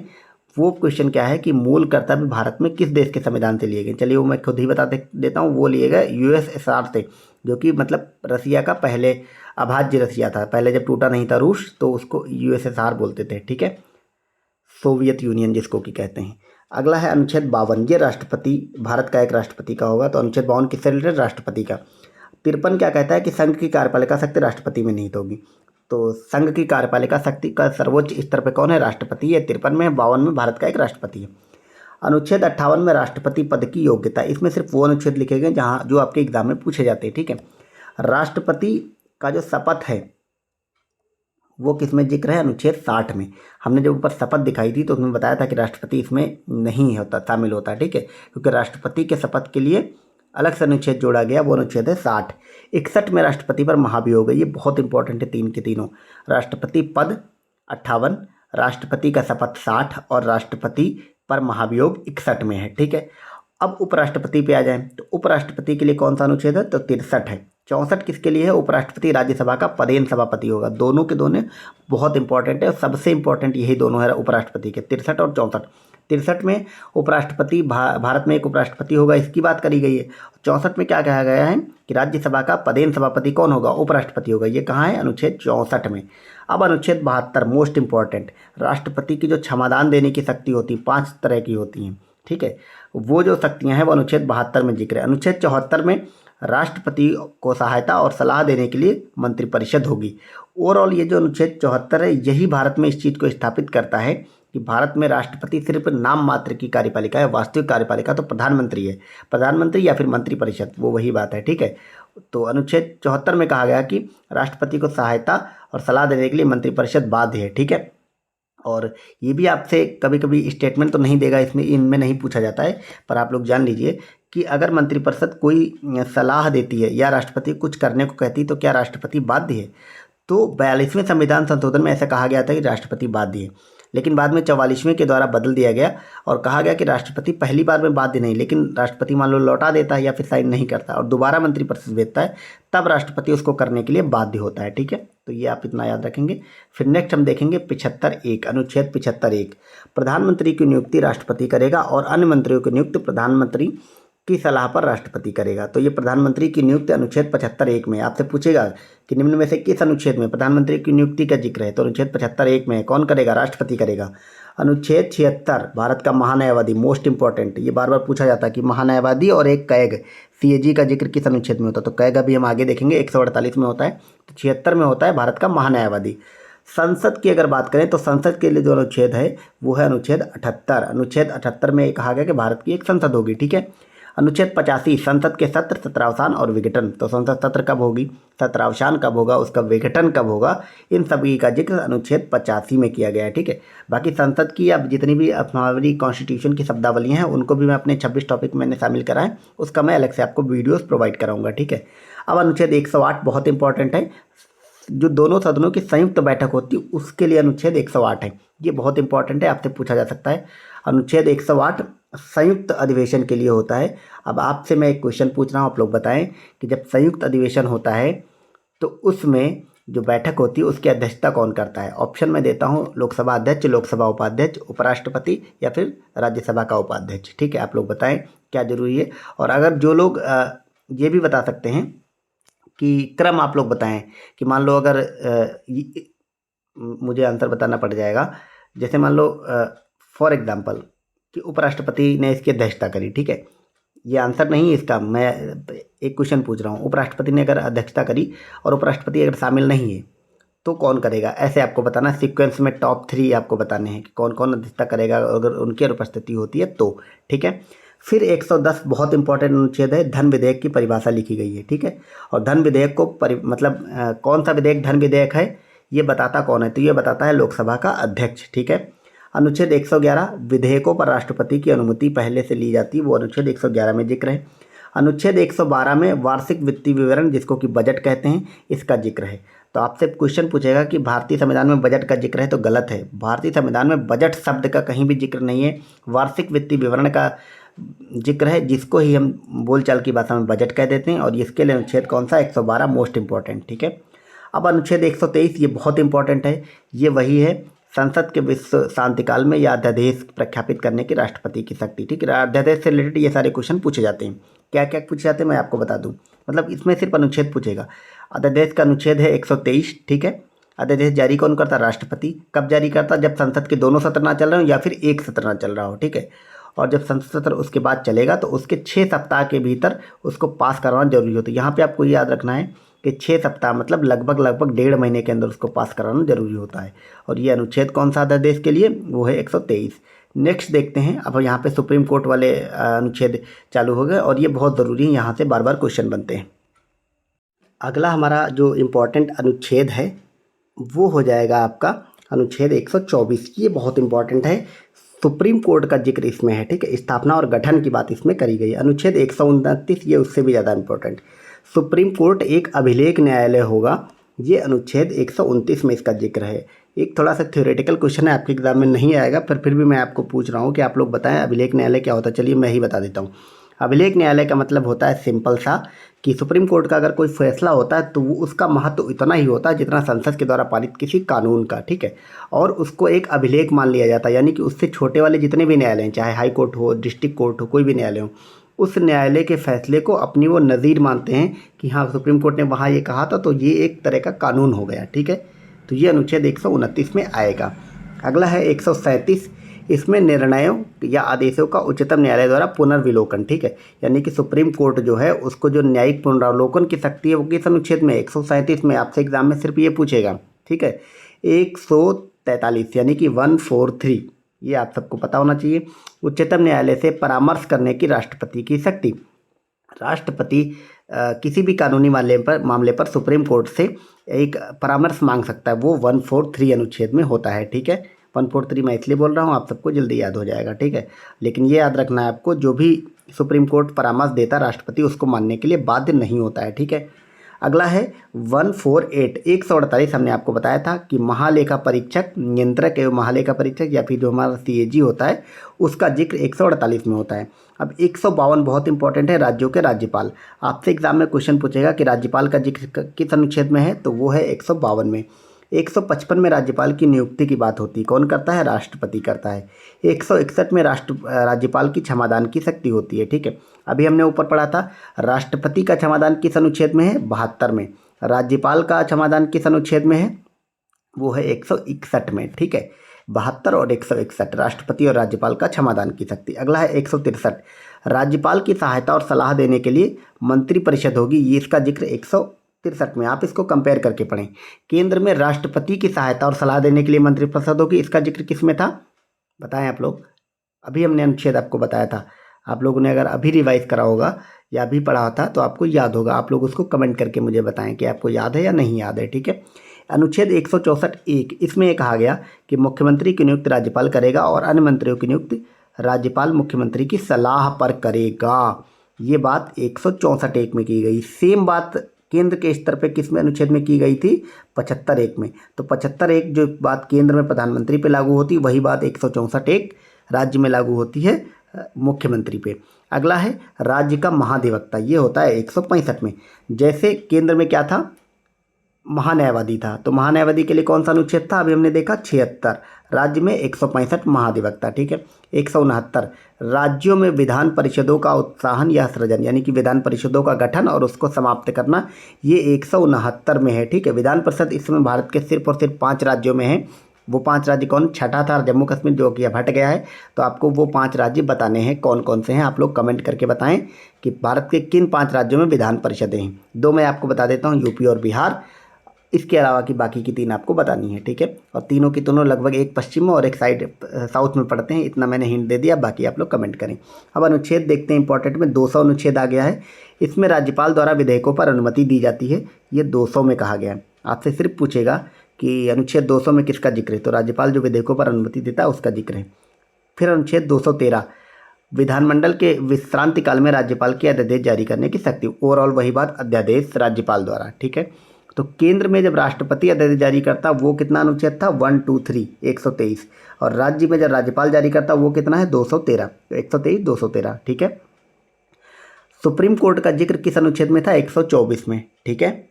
वो क्वेश्चन क्या है कि मूल कर्तव्य भारत में किस देश के संविधान से लिए गए? चलिए वो मैं खुद ही बता देता हूँ। वो लिए गए यूएसएसआर से, जो कि मतलब रसिया का पहले अभाज्य रसिया था। पहले जब टूटा नहीं था रूस तो उसको यूएसएसआर बोलते थे, ठीक है। सोवियत यूनियन जिसको कि कहते हैं। अगला है अनुच्छेद 52, ये राष्ट्रपति भारत का एक राष्ट्रपति का होगा। तो अनुच्छेद 52 किससे रिलेटेड? राष्ट्रपति का। 53 क्या कहता है कि संघ की कार्यपालिका शक्ति राष्ट्रपति में निहित होगी। तो संघ की कार्यपालिका शक्ति का सर्वोच्च स्तर पर कौन है? राष्ट्रपति है। 53 में। 52 में भारत का एक राष्ट्रपति है। अनुच्छेद 58 में राष्ट्रपति पद की योग्यता। इसमें सिर्फ वो अनुच्छेद लिखे गए जहाँ जो आपके एग्जाम में पूछे जाते हैं, ठीक है। राष्ट्रपति का जो शपथ है वो किस में जिक्र है? अनुच्छेद 60 में। हमने जब ऊपर शपथ दिखाई थी तो उसमें बताया था कि राष्ट्रपति इसमें नहीं होता, शामिल होता है, ठीक है। क्योंकि राष्ट्रपति के शपथ के लिए अलग से अनुच्छेद जोड़ा गया, वो अनुच्छेद है 60। 61 में राष्ट्रपति पर महाभियोग है। ये बहुत इंपॉर्टेंट है, तीन के तीनों। राष्ट्रपति पद 58, राष्ट्रपति का शपथ 60 और राष्ट्रपति पर महाभियोग 61 में है, ठीक है। अब उपराष्ट्रपति पे आ जाएं तो उपराष्ट्रपति के लिए कौन सा अनुच्छेद है? तो 63 है। 64 किसके लिए है? उपराष्ट्रपति राज्यसभा का पदेन सभापति होगा। दोनों के दोनों बहुत इंपॉर्टेंट है और सबसे इंपॉर्टेंट यही दोनों है उपराष्ट्रपति के, 63 और 64। 63 में उपराष्ट्रपति भारत में एक उपराष्ट्रपति होगा, इसकी बात करी गई है। 64 में क्या कहा गया है कि राज्यसभा का पदेन सभापति कौन होगा? उपराष्ट्रपति होगा। ये कहाँ है? अनुच्छेद 64 में। अब अनुच्छेद 72 मोस्ट इंपॉर्टेंट, राष्ट्रपति की जो क्षमादान देने की शक्ति होती है, 5 तरह की होती हैं, ठीक है। वो जो शक्तियां हैं वो अनुच्छेद 72 में जिक्र है। अनुच्छेद 74 में राष्ट्रपति को सहायता और सलाह देने के लिए मंत्रिपरिषद होगी। ओवरऑल ये जो अनुच्छेद 74 है यही भारत में इस चीज़ को स्थापित करता है कि भारत में राष्ट्रपति सिर्फ नाम मात्र की कार्यपालिका है, वास्तविक कार्यपालिका तो प्रधानमंत्री है। प्रधानमंत्री या फिर मंत्रिपरिषद, वो वही बात है, ठीक है। तो अनुच्छेद 74 में कहा गया कि राष्ट्रपति को सहायता और सलाह देने के लिए मंत्रिपरिषद बाध्य है, ठीक है। और ये भी आपसे कभी कभी स्टेटमेंट तो नहीं देगा, इसमें इनमें नहीं पूछा जाता है, पर आप लोग जान लीजिए कि अगर मंत्रिपरिषद कोई सलाह देती है या राष्ट्रपति कुछ करने को कहती है तो क्या राष्ट्रपति बाध्य है? तो 42वें संविधान संशोधन में ऐसा कहा गया था कि राष्ट्रपति बाध्य है, लेकिन बाद में 44वें के द्वारा बदल दिया गया और कहा गया कि राष्ट्रपति पहली बार में बाध्य नहीं, लेकिन राष्ट्रपति मान लो लौटा देता है या फिर साइन नहीं करता और दोबारा मंत्रिपरिषद भेजता है, तब राष्ट्रपति उसको करने के लिए बाध्य होता है, ठीक है। तो ये आप इतना याद रखेंगे। फिर नेक्स्ट हम देखेंगे 75(1), अनुच्छेद 75(1), प्रधानमंत्री की नियुक्ति राष्ट्रपति करेगा और अन्य मंत्रियों की नियुक्ति प्रधानमंत्री की सलाह पर राष्ट्रपति करेगा। तो ये प्रधानमंत्री की नियुक्ति अनुच्छेद 75(1) में आपसे पूछेगा कि निम्न में से किस अनुच्छेद में प्रधानमंत्री की नियुक्ति का जिक्र है? तो अनुच्छेद 75(1) में कौन करेगा? राष्ट्रपति करेगा। अनुच्छेद 76 भारत का महान्यायवादी, मोस्ट इंपॉर्टेंट, ये बार बार पूछा जाता है कि महान्यायवादी और एक कैग सीएजी का जिक्र किस अनुच्छेद में होता है? तो कैग अभी हम आगे देखेंगे 148 में होता है, तो 76 में होता है भारत का महान्यायवादी। संसद की अगर बात करें तो संसद के लिए जो अनुच्छेद है वो है अनुच्छेद 78। अनुच्छेद 78 में कहा गया कि भारत की एक संसद होगी, ठीक है। अनुच्छेद 85 संसद के सत्र, सत्रावसान और विघटन। तो संसद सत्र कब होगी, सत्रावसान कब होगा, उसका विघटन कब होगा, इन सभी का जिक्र अनुच्छेद 85 में किया गया है, ठीक है। बाकी संसद की अब जितनी भी हमारी कॉन्स्टिट्यूशन की शब्दावलियाँ हैं उनको भी मैं अपने 26 टॉपिक मैंने शामिल करा है, उसका मैं अलग से आपको वीडियोस प्रोवाइड कराऊंगा, ठीक है। अब अनुच्छेद 108 बहुत इंपॉर्टेंट है, जो दोनों सदनों की संयुक्त बैठक होती है उसके लिए अनुच्छेद 108 है। ये बहुत इंपॉर्टेंट है, आपसे पूछा जा सकता है। अनुच्छेद 108 संयुक्त अधिवेशन के लिए होता है। अब आपसे मैं एक क्वेश्चन पूछ रहा हूँ, आप लोग बताएं कि जब संयुक्त अधिवेशन होता है तो उसमें जो बैठक होती है उसकी अध्यक्षता कौन करता है? ऑप्शन मैं देता हूँ, लोकसभा अध्यक्ष, लोकसभा उपाध्यक्ष, उपराष्ट्रपति या फिर राज्यसभा का उपाध्यक्ष, ठीक है। आप लोग बताएं क्या जरूरी है। और अगर जो लोग ये भी बता सकते हैं कि क्रम आप लोग बताएं कि मान लो अगर मुझे आंसर बताना पड़ जाएगा, जैसे मान लो फॉर एग्जांपल कि उपराष्ट्रपति ने इसकी अध्यक्षता करी, ठीक है। ये आंसर नहीं है इसका, मैं एक क्वेश्चन पूछ रहा हूँ। उपराष्ट्रपति ने अगर अध्यक्षता करी और उपराष्ट्रपति अगर शामिल नहीं है तो कौन करेगा, ऐसे आपको बताना। सीक्वेंस में टॉप 3 आपको बताने हैं कि कौन कौन अध्यक्षता करेगा अगर उनकी अनुपस्थिति होती है तो, ठीक है। फिर 110 बहुत इंपॉर्टेंट अनुच्छेद है, धन विधेयक की परिभाषा लिखी गई है, ठीक है। और धन विधेयक को कौन सा विधेयक धन विधेयक है ये बताता कौन है, तो ये बताता है लोकसभा का अध्यक्ष, ठीक है। अनुच्छेद 111 विधेयकों पर राष्ट्रपति की अनुमति पहले से ली जाती है, वो अनुच्छेद 111 में जिक्र है। अनुच्छेद 112 में वार्षिक वित्तीय विवरण जिसको कि बजट कहते हैं इसका जिक्र है। तो आपसे क्वेश्चन पूछेगा कि भारतीय संविधान में बजट का जिक्र है, तो गलत है। भारतीय संविधान में बजट शब्द का कहीं भी जिक्र नहीं है, वार्षिक वित्तीय विवरण का जिक्र है, जिसको ही हम बोलचाल की भाषा में बजट कह देते हैं। और इसके लिए अनुच्छेद कौन सा, 112 मोस्ट इंपॉर्टेंट, ठीक है। अब अनुच्छेद 123 ये बहुत इंपॉर्टेंट है, ये वही है संसद के विश्व शांतिकाल में या अध्यादेश प्रख्यापित करने की राष्ट्रपति की शक्ति, ठीक है। अध्यादेश से रिलेटेड ये सारे क्वेश्चन पूछे जाते हैं। क्या क्या पूछे जाते हैं मैं आपको बता दूं, मतलब इसमें सिर्फ अनुच्छेद पूछेगा। अध्यादेश का अनुच्छेद है 123, ठीक है। अध्यादेश जारी कौन करता, राष्ट्रपति। कब जारी करता, जब संसद के दोनों सत्र ना चल रहे हो या फिर एक सत्र ना चल रहा हो, ठीक है। और जब संसद सत्र उसके बाद चलेगा तो उसके 6 सप्ताह के भीतर उसको पास करवाना जरूरी होता है। यहाँ पे आपको याद रखना है कि 6 सप्ताह मतलब लगभग 1.5 महीने के अंदर उसको पास कराना जरूरी होता है। और ये अनुच्छेद कौन सा अध्यादेश के लिए, वो है 123। नेक्स्ट देखते हैं, अब यहाँ पे सुप्रीम कोर्ट वाले अनुच्छेद चालू हो गए और ये बहुत ज़रूरी है, यहाँ से बार बार क्वेश्चन बनते हैं। अगला हमारा जो इम्पोर्टेंट अनुच्छेद है वो हो जाएगा आपका अनुच्छेद 124। ये बहुत इंपॉर्टेंट है, सुप्रीम कोर्ट का जिक्र इसमें है, ठीक है। स्थापना और गठन की बात इसमें करी गई। अनुच्छेद 129 ये उससे भी ज़्यादा इंपॉर्टेंट, सुप्रीम कोर्ट एक अभिलेख न्यायालय होगा, ये अनुच्छेद 129 में इसका जिक्र है। एक थोड़ा सा थ्योरेटिकल क्वेश्चन है, आपके एग्जाम में नहीं आएगा, पर फिर भी मैं आपको पूछ रहा हूँ कि आप लोग बताएं अभिलेख न्यायालय क्या होता है। चलिए मैं ही बता देता हूँ। अभिलेख न्यायालय का मतलब होता है सिंपल सा कि सुप्रीम कोर्ट का अगर कोई फैसला होता है तो वो उसका महत्व इतना ही होता है जितना संसद के द्वारा पारित किसी कानून का, ठीक है। और उसको एक अभिलेख मान लिया जाता है, यानी कि उससे छोटे वाले जितने भी न्यायालय हैं, चाहे हाई कोर्ट हो, डिस्ट्रिक्ट कोर्ट हो, कोई भी न्यायालय हो, उस न्यायालय के फैसले को अपनी वो नज़ीर मानते हैं कि हाँ सुप्रीम कोर्ट ने वहाँ ये कहा था तो ये एक तरह का कानून हो गया, ठीक है। तो ये अनुच्छेद 129 में आएगा। अगला है 137, इसमें निर्णयों या आदेशों का उच्चतम न्यायालय द्वारा पुनर्विलोकन, ठीक है। यानी कि सुप्रीम कोर्ट जो है उसको जो न्यायिक पुनरावलोकन की शक्ति है वो किस अनुच्छेद में, 137 में। आपसे एग्जाम में सिर्फ ये पूछेगा, ठीक है। 143 यानी कि 143, ये आप सबको पता होना चाहिए। उच्चतम न्यायालय से परामर्श करने की राष्ट्रपति की शक्ति। राष्ट्रपति किसी भी कानूनी मामले पर सुप्रीम कोर्ट से एक परामर्श मांग सकता है, वो 143 अनुच्छेद में होता है, ठीक है। 143 मैं इसलिए बोल रहा हूँ, आप सबको जल्दी याद हो जाएगा, ठीक है। लेकिन ये याद रखना है आपको, जो भी सुप्रीम कोर्ट परामर्श देता राष्ट्रपति उसको मानने के लिए बाध्य नहीं होता है, ठीक है। अगला है 148, 148 हमने आपको बताया था कि महालेखा परीक्षक, नियंत्रक एवं महालेखा परीक्षक या फिर जो हमारा CAG होता है उसका जिक्र 148 में होता है। अब 152 बहुत इंपॉर्टेंट है, राज्यों के राज्यपाल। आपसे एग्जाम में क्वेश्चन पूछेगा कि राज्यपाल का जिक्र किस अनुच्छेद में है, तो वो है 152 में। 155 में राज्यपाल की नियुक्ति की बात होती है, कौन करता है, राष्ट्रपति करता है। 161 में राज्यपाल की क्षमादान की शक्ति होती है, ठीक है। अभी हमने ऊपर पढ़ा था राष्ट्रपति का क्षमादान किस अनुच्छेद में है, 72 में। राज्यपाल का क्षमादान किस अनुच्छेद में है, वो है 161 में, ठीक है। 72 और 161 राष्ट्रपति और राज्यपाल का क्षमादान की शक्ति। अगला है 163, राज्यपाल की सहायता और सलाह देने के लिए मंत्रिपरिषद होगी, ये इसका जिक्र 163 में। आप इसको कंपेयर करके पढ़ें। केंद्र में राष्ट्रपति की सहायता और सलाह देने के लिए मंत्रिपरिषद होगी, इसका जिक्र किस में था, बताएं आप लोग। अभी हमने अनुच्छेद आपको बताया था, आप लोगों ने अगर अभी रिवाइज करा होगा या अभी पढ़ा था तो आपको याद होगा। आप लोग उसको कमेंट करके मुझे बताएं कि आपको याद है या नहीं याद है, ठीक है। अनुच्छेद 164(1), इसमें कहा गया कि मुख्यमंत्री की नियुक्ति राज्यपाल करेगा और अन्य मंत्रियों की नियुक्ति राज्यपाल मुख्यमंत्री की सलाह पर करेगा। ये बात 164(1) में की गई। सेम बात केंद्र के स्तर पे किस में अनुच्छेद में की गई थी, 75(1) में। तो 75(1) जो बात केंद्र में प्रधानमंत्री पे लागू होती है, वही बात 164(1) राज्य में लागू होती है मुख्यमंत्री पे। अगला है राज्य का महाधिवक्ता, ये होता है 165 में। जैसे केंद्र में क्या था, महान्यायवादी था, तो महान्यायवादी के लिए कौन सा अनुच्छेद था, अभी हमने देखा 76। राज्य में 165 महाधिवक्ता, ठीक है। 169 राज्यों में विधान परिषदों का उत्साहन या सृजन, यानी कि विधान परिषदों का गठन और उसको समाप्त करना, ये 169 में है, ठीक है। विधान परिषद इस समय भारत के सिर्फ और सिर्फ 5 राज्यों में है। वो 5 राज्य कौन, छठा था जम्मू कश्मीर जो कि अब हट गया है। तो आपको वो 5 राज्य बताने हैं कौन कौन से हैं, आप लोग कमेंट करके बताएं कि भारत के किन 5 राज्यों में विधान परिषदें हैं। 2 मैं आपको बता देता हूँ, यूपी और बिहार। इसके अलावा की बाकी की 3 आपको बतानी है, ठीक है। और तीनों की दोनों लगभग एक पश्चिम में और एक साइड साउथ में पड़ते हैं, इतना मैंने हिंट दे दिया, बाकी आप लोग कमेंट करें। अब अनुच्छेद देखते हैं इंपॉर्टेंट में 200 अनुच्छेद आ गया है। इसमें राज्यपाल द्वारा विधेयकों पर अनुमति दी जाती है, ये 200 में कहा गया है। आपसे सिर्फ पूछेगा कि अनुच्छेद 200 में किसका जिक्र है, तो राज्यपाल जो विधेयकों पर अनुमति देता है उसका जिक्र है। फिर अनुच्छेद 213 विधानमंडल के विश्रांति काल में राज्यपाल की अध्यादेश जारी करने की शक्ति, ओवरऑल वही बात, अध्यादेश राज्यपाल द्वारा, ठीक है। तो केंद्र में जब राष्ट्रपति अध्यादेश जारी करता वो कितना अनुच्छेद था 123 123, और राज्य में जब राज्यपाल जारी करता वो कितना है 213, 123 213, ठीक है। सुप्रीम कोर्ट का जिक्र किस अनुच्छेद में था 124 में, ठीक है।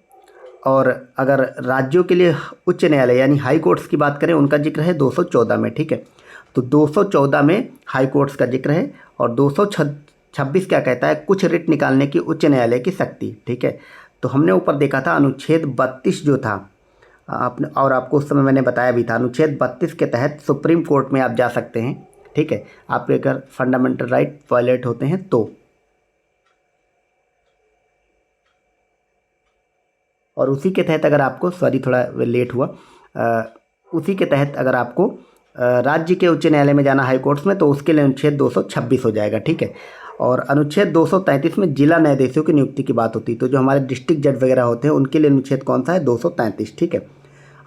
और अगर राज्यों के लिए उच्च न्यायालय यानी हाई कोर्ट्स की बात करें उनका जिक्र है 214 में, ठीक है। तो 214 में हाई कोर्ट्स का जिक्र है, और 226 क्या कहता है, कुछ रिट निकालने की उच्च न्यायालय की शक्ति, ठीक है। तो हमने ऊपर देखा था अनुच्छेद 32 जो था आपने, और आपको उस समय मैंने बताया भी था, अनुच्छेद 32 के तहत सुप्रीम कोर्ट में आप जा सकते हैं, ठीक है, आपके अगर फंडामेंटल राइट वायलेट होते हैं तो। और उसी के तहत अगर आपको, सॉरी थोड़ा लेट हुआ, उसी के तहत अगर आपको राज्य के उच्च न्यायालय में जाना हाई कोर्ट्स में, तो उसके लिए अनुच्छेद 226 हो जाएगा, ठीक है। और अनुच्छेद 233 में जिला न्यायाधीशों की नियुक्ति की बात होती है, तो जो हमारे डिस्ट्रिक्ट जज वगैरह होते हैं उनके लिए अनुच्छेद कौन सा है 233, ठीक है।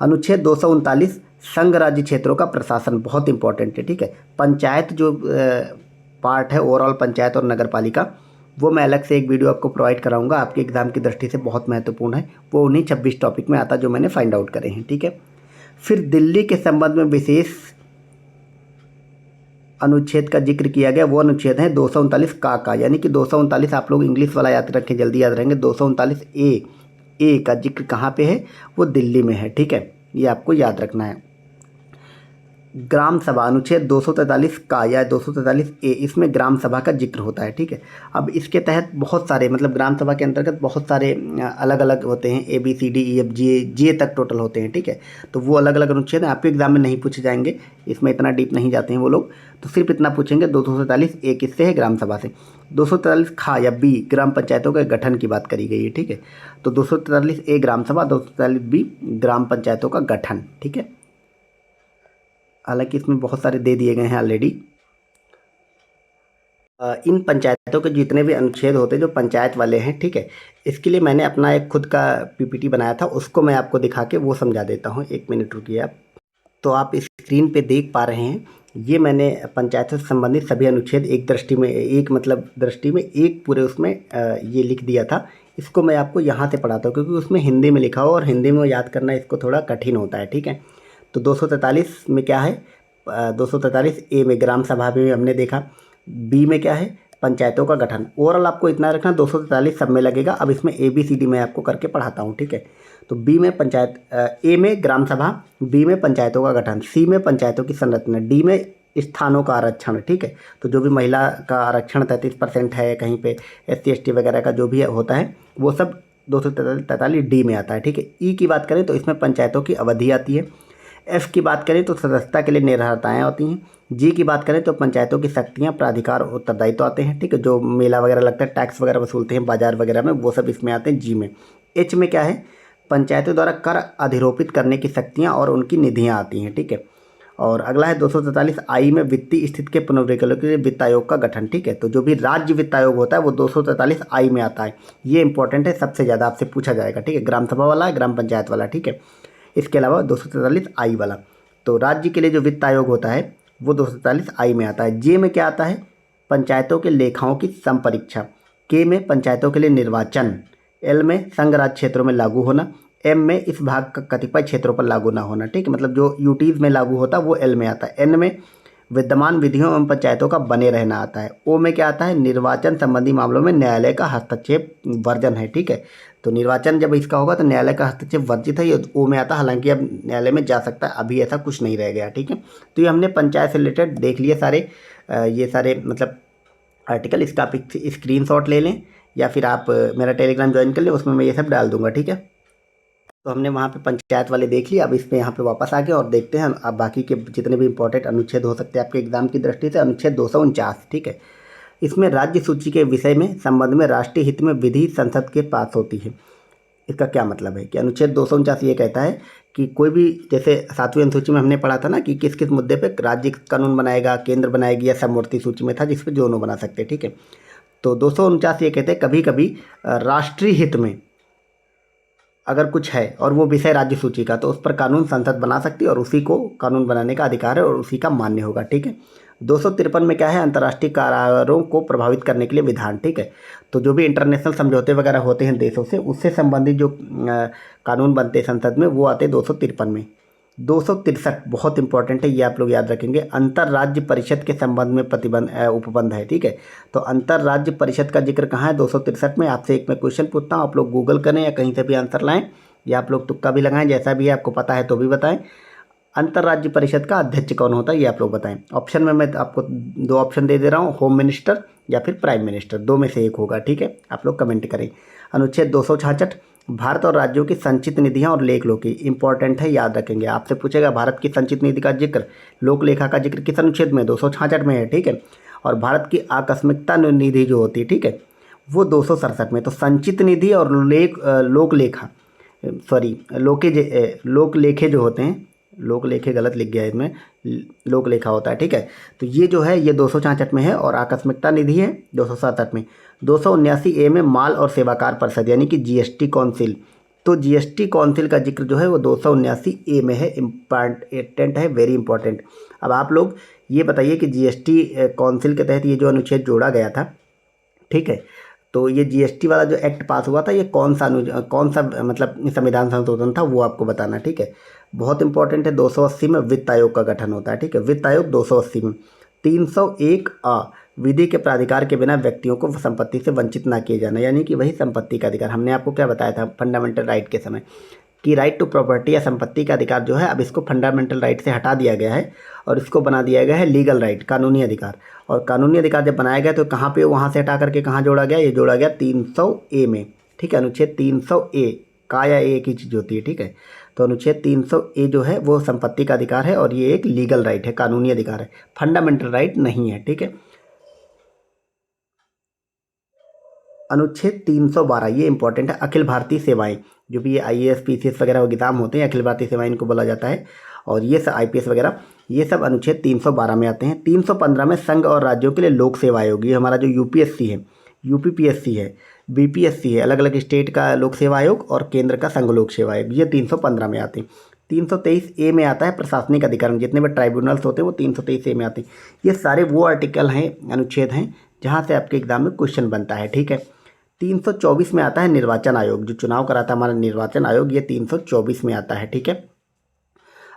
अनुच्छेद 239 संघ राज्य क्षेत्रों का प्रशासन, बहुत इंपॉर्टेंट है, ठीक है। पंचायत जो पार्ट है ओवरऑल पंचायत और नगर पालिका, वो मैं अलग से एक वीडियो आपको प्रोवाइड कराऊंगा, आपके एग्जाम की दृष्टि से बहुत महत्वपूर्ण है, वो उन्हीं 26 टॉपिक में आता जो मैंने फाइंड आउट करे हैं, ठीक है। फिर दिल्ली के संबंध में विशेष अनुच्छेद का जिक्र किया गया, वो अनुच्छेद है 239 का, यानी कि 239 आप लोग इंग्लिश वाला याद रखें, जल्दी याद रहेंगे। 239 ए का जिक्र कहाँ पे है, वो दिल्ली में है, ठीक है, ये आपको याद रखना है। ग्राम सभा अनुच्छेद 243 का या 243 ए, इसमें ग्राम सभा का जिक्र होता है, ठीक है। अब इसके तहत बहुत सारे, मतलब ग्राम सभा के अंतर्गत बहुत सारे अलग अलग होते हैं, ABCDEF G तक टोटल होते हैं, ठीक है। तो वो अलग अलग अनुच्छेद हैं, आपके एग्जाम में नहीं पूछे जाएंगे, इसमें इतना डीप नहीं जाते हैं वो लोग, तो सिर्फ इतना पूछेंगे 243 ए किससे है, ग्राम सभा से। 243 खा या बी ग्राम पंचायतों के गठन की बात करी गई है, ठीक है। तो 243 ए ग्राम सभा, 243 बी ग्राम पंचायतों का गठन, ठीक है। हालांकि इसमें बहुत सारे दे दिए गए हैं ऑलरेडी। इन पंचायतों के जितने भी अनुच्छेद होते हैं जो पंचायत वाले हैं, ठीक है, इसके लिए मैंने अपना एक खुद का PPT बनाया था, उसको मैं आपको दिखा के वो समझा देता हूँ, 1 मिनट रुकिए आप। तो आप स्क्रीन पे देख पा रहे हैं, ये मैंने पंचायतों से संबंधित सभी अनुच्छेद एक दृष्टि में, एक मतलब दृष्टि में एक पूरे उसमें ये लिख दिया था। इसको मैं आपको यहाँ से पढ़ाता हूँ क्योंकि उसमें हिंदी में लिखा हो और हिंदी में याद करना इसको थोड़ा कठिन होता है, ठीक है। तो 243 में क्या है, 243 ए में ग्राम सभा में हमने देखा, बी में क्या है, पंचायतों का गठन। ओवरऑल आपको इतना रखना, 243 सब में लगेगा। अब इसमें ABCD मैं आपको करके पढ़ाता हूँ, ठीक है। तो बी में पंचायत, ए में ग्राम सभा, बी में पंचायतों का गठन, सी में पंचायतों की संरचना, डी में स्थानों का आरक्षण, ठीक है। तो जो भी महिला का आरक्षण 33% है, कहीं पे SC ST वगैरह का जो भी होता है वो सब 243 डी में आता है, ठीक है। ई की बात करें तो इसमें पंचायतों की अवधि आती है। F की बात करें तो सदस्यता के लिए निर्धारताएँ होती हैं। G की बात करें तो पंचायतों की शक्तियाँ, प्राधिकार और उत्तरदायित्व आते हैं, ठीक है। जो मेला वगैरह लगता है, टैक्स वगैरह वसूलते हैं बाजार वगैरह में, वो सब इसमें आते हैं G में। H में क्या है, पंचायतों द्वारा कर अधिरोपित करने की शक्तियाँ और उनकी निधियाँ आती हैं, ठीक है। और अगला है 243 I में वित्तीय स्थिति के पुनर्विकल्प के लिए वित्त आयोग का गठन, ठीक है। तो जो भी राज्य वित्त आयोग होता है वो 243 I में आता है, ये इंपॉर्टेंट है, सबसे ज़्यादा आपसे पूछा जाएगा, ठीक है। ग्राम सभा वाला है, ग्राम पंचायत वाला, ठीक है। इसके अलावा 243 I वाला, तो राज्य के लिए जो वित्त आयोग होता है वो 243 I में आता है। जे में क्या आता है, पंचायतों के लेखाओं की संपरीक्षा। के में पंचायतों के लिए निर्वाचन। एल में संघ राज्य क्षेत्रों में लागू होना। एम में इस भाग का कतिपय क्षेत्रों पर लागू ना होना, ठीक है, मतलब जो यूटीज में लागू होता है वो एल में आता है। एन में विद्यमान विधियों एवं पंचायतों का बने रहना आता है। ओ में क्या आता है, निर्वाचन संबंधी मामलों में न्यायालय का हस्तक्षेप वर्जन है, ठीक है। तो निर्वाचन जब इसका होगा तो न्यायालय का हस्तक्षेप वर्जित है, ये ओ में आता है। हालांकि अब न्यायालय में जा सकता है, अभी ऐसा कुछ नहीं रह गया, ठीक है। तो ये हमने पंचायत से रिलेटेड देख लिए सारे, ये सारे मतलब आर्टिकल। इसका आप स्क्रीनशॉट ले लें या फिर आप मेरा टेलीग्राम ज्वाइन कर लें, उसमें मैं ये सब डाल दूंगा, ठीक है। तो हमने वहाँ पे पंचायत वाले देख लिए, अब इस पे यहाँ पे वापस आ गए और देखते हैं अब बाकी के जितने भी इंपॉर्टेंट अनुच्छेद हो सकते हैं आपके एग्जाम की दृष्टि से। अनुच्छेद 249, ठीक है, इसमें राज्य सूची के विषय में संबंध में राष्ट्रीय हित में विधि संसद के पास होती है। इसका क्या मतलब है कि अनुच्छेद 249 ये कहता है कि कोई भी, जैसे 7वीं अनुसूची में हमने पढ़ा था ना कि किस किस मुद्दे पे राज्य कानून बनाएगा, केंद्र बनाएगी, या समवर्ती सूची में था जिस पे दोनों बना सकते हैं, ठीक है। तो 249 ये कहते हैं कभी कभी राष्ट्रीय हित में अगर कुछ है और वो विषय राज्य सूची का, तो उस पर कानून संसद बना सकती है और उसी को कानून बनाने का अधिकार है और उसी का मान्य होगा, ठीक है। 253 में क्या है, अंतर्राष्ट्रीय करारों को प्रभावित करने के लिए विधान, ठीक है। तो जो भी इंटरनेशनल समझौते वगैरह होते हैं देशों से, उससे संबंधित जो कानून बनते हैं संसद में, वो आते हैं 253 में। 263 बहुत इंपॉर्टेंट है, ये आप लोग याद रखेंगे, अंतर्राज्य परिषद के संबंध में प्रतिबंध उपबंध है, ठीक है। तो अंतर्राज्य परिषद का जिक्र कहाँ है, 263 में। आपसे एक मैं क्वेश्चन पूछता हूँ, आप लोग गूगल करें या कहीं से भी आंसर लाएं, या आप लोग तुक्का भी लगाएं, जैसा भी है, आपको पता है तो भी बताएं। अंतर्राज्य परिषद का अध्यक्ष कौन होता है, ये आप लोग बताएं। ऑप्शन में मैं आपको 2 ऑप्शन दे दे रहा हूँ, होम मिनिस्टर या फिर प्राइम मिनिस्टर, 2 में से एक होगा, ठीक है। आप लोग कमेंट करें। अनुच्छेद 266, भारत और राज्यों की संचित निधियां और लेख लोकी, इंपॉर्टेंट है, याद रखेंगे। आपसे पूछेगा भारत की संचित निधि का जिक्र, लोक लेखा का जिक्र किस अनुच्छेद में, 266 में है, ठीक है। और भारत की आकस्मिकता निधि जो होती है, ठीक है, वो 267 में। तो संचित निधि और लोक लेखा, सॉरी लोक लेखे जो होते हैं, लोक लेखे गलत लिख गया इसमें, लोक लेखा होता है, ठीक है। तो ये जो है ये 266 में है और आकस्मिकता निधि है 267 में। 279A में माल और सेवाकार परिषद यानी कि जीएसटी काउंसिल, तो जीएसटी काउंसिल का जिक्र जो है वो 279A में है, इम्पॉर्टेंट है, वेरी इंपॉर्टेंट। अब आप लोग ये बताइए कि जीएसटी काउंसिल के तहत ये जो अनुच्छेद जोड़ा गया था, ठीक है, तो ये जीएसटी वाला जो एक्ट पास हुआ था, ये कौन सा मतलब संविधान संशोधन था, वो आपको बताना, ठीक है। बहुत इंपॉर्टेंट है। 280 में वित्त आयोग का गठन होता है, ठीक है, वित्त आयोग 280 में। 301A, विधि के प्राधिकार के बिना व्यक्तियों को संपत्ति से वंचित ना किए जाना, यानी कि वही संपत्ति का अधिकार। हमने आपको क्या बताया था फंडामेंटल राइट के समय कि राइट टू प्रॉपर्टी या संपत्ति का अधिकार जो है, अब इसको फंडामेंटल राइट से हटा दिया गया है और इसको बना दिया गया है लीगल राइट, कानूनी अधिकार। और कानूनी अधिकार जब बनाया गया तो कहाँ पे, वहाँ से हटा करके कहाँ जोड़ा गया, ये जोड़ा गया 300A में, ठीक है। अनुच्छेद 300A, का या ए की चीज़ होती है, ठीक है। तो अनुच्छेद 300A जो है वो संपत्ति का अधिकार है और ये एक लीगल राइट है, कानूनी अधिकार है, फंडामेंटल राइट नहीं है, ठीक है। अनुच्छेद 312 ये इंपॉर्टेंट है, अखिल भारतीय सेवाएं, जो भी ये आईएएस पीसीएस वगैरह एग्जाम होते हैं, अखिल भारतीय सेवाएं इनको बोला जाता है, और ये सब आईपीएस वगैरह, ये सब अनुच्छेद 312 में आते हैं। 315 में संघ और राज्यों के लिए लोक सेवा आयोग, ये हमारा जो यूपीएससी है, यूपीपीएससी है, बीपीएससी है, अलग अलग स्टेट का लोक सेवा आयोग और केंद्र का संघ लोक सेवा आयोग, ये 315 में आते हैं। 323A में आता है प्रशासनिक अधिकरण, जितने भी ट्राइब्यूनल्स होते हैं वो 323A में आते हैं। ये सारे वो आर्टिकल हैं, अनुच्छेद हैं, जहाँ से आपके एग्जाम में क्वेश्चन बनता है, ठीक है। 324 में आता है निर्वाचन आयोग, जो चुनाव कराता है हमारा निर्वाचन आयोग, ये 324 में आता है, ठीक है।